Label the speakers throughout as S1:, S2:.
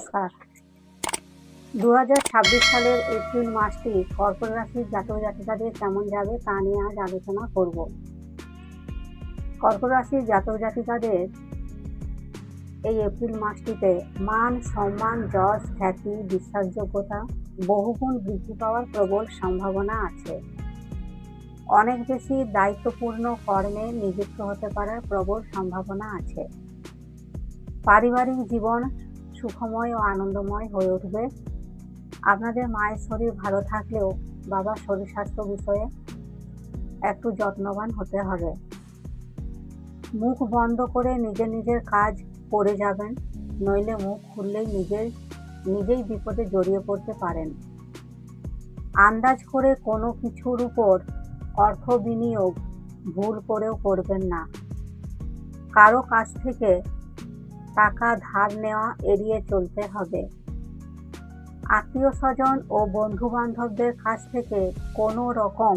S1: নমস্কার। 2026 সালের এপ্রিল মাসটি কর্কট রাশির জাতক জাতিকাদের কেমন যাবে তা নিয়ে আজ আলোচনা করব। কর্কট রাশির জাতক জাতিকাদের এই এপ্রিল মাসটিতে মান, সম্মান, যশ, খ্যাতি, বিশ্বাসযোগ্যতা বহুগুণ বৃদ্ধি পাওয়ার প্রবল সম্ভাবনা আছে। অনেক বেশি দায়িত্বপূর্ণ কর্মে নিযুক্ত হতে পারার প্রবল সম্ভাবনা আছে। পারিবারিক জীবন সুখময় ও আনন্দময় হয়ে উঠবে। আপনাদের মায়ের শরীর ভালো থাকলেও বাবার শরীর স্বাস্থ্য বিষয়ে একটু যত্নবান হতে হবে। মুখ বন্ধ করে নিজের কাজ করে যাবেন, নইলে মুখ খুললেই নিজেই বিপদে জড়িয়ে পড়তে পারেন। আন্দাজ করে কোনো কিছুর উপর অর্থ বিনিয়োগ ভুল করেও করবেন না। কারো কাছ থেকে টাকা ধার নেওয়া এড়িয়ে চলতে হবে। আত্মীয় স্বজন ও বন্ধু বান্ধবদের কাছ থেকে কোনো রকম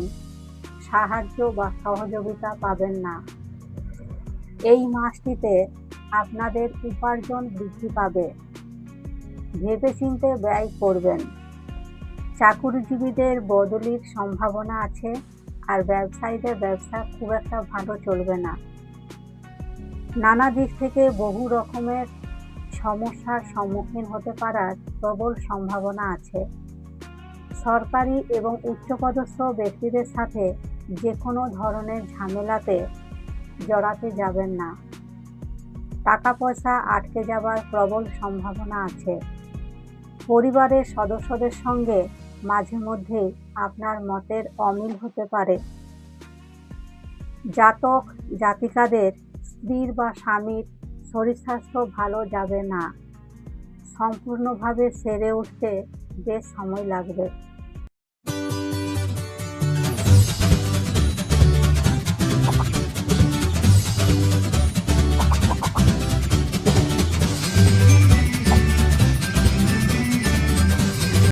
S1: সাহায্য বা সহযোগিতা পাবেন না। এই মাসটিতে আপনাদের উপার্জন বৃদ্ধি পাবে, ভেবেচিন্তে ব্যয় করবেন। চাকুরিজীবীদের বদলির সম্ভাবনা আছে, আর ব্যবসায়ীদের ব্যবসা খুব একটা ভালো চলবে না। নানা দিক থেকে বহু রকমের সমস্যার সম্মুখীন হতে পারার প্রবল সম্ভাবনা আছে। সরকারি এবং উচ্চপদস্থ ব্যক্তিদের সাথে যে কোনো ধরনের ঝামেলাতে জড়াতে যাবেন না। টাকা পয়সা আটকে যাবার প্রবল সম্ভাবনা আছে। পরিবারের সদস্যদের সঙ্গে মাঝে মধ্যেই আপনার মতের অমিল হতে পারে। জাতক জাতিকাদের স্ত্রীর বা স্বামীর শরীর স্বাস্থ্য ভালো যাবে না। সম্পূর্ণভাবে সেরে উঠতে বেশ সময় লাগবে।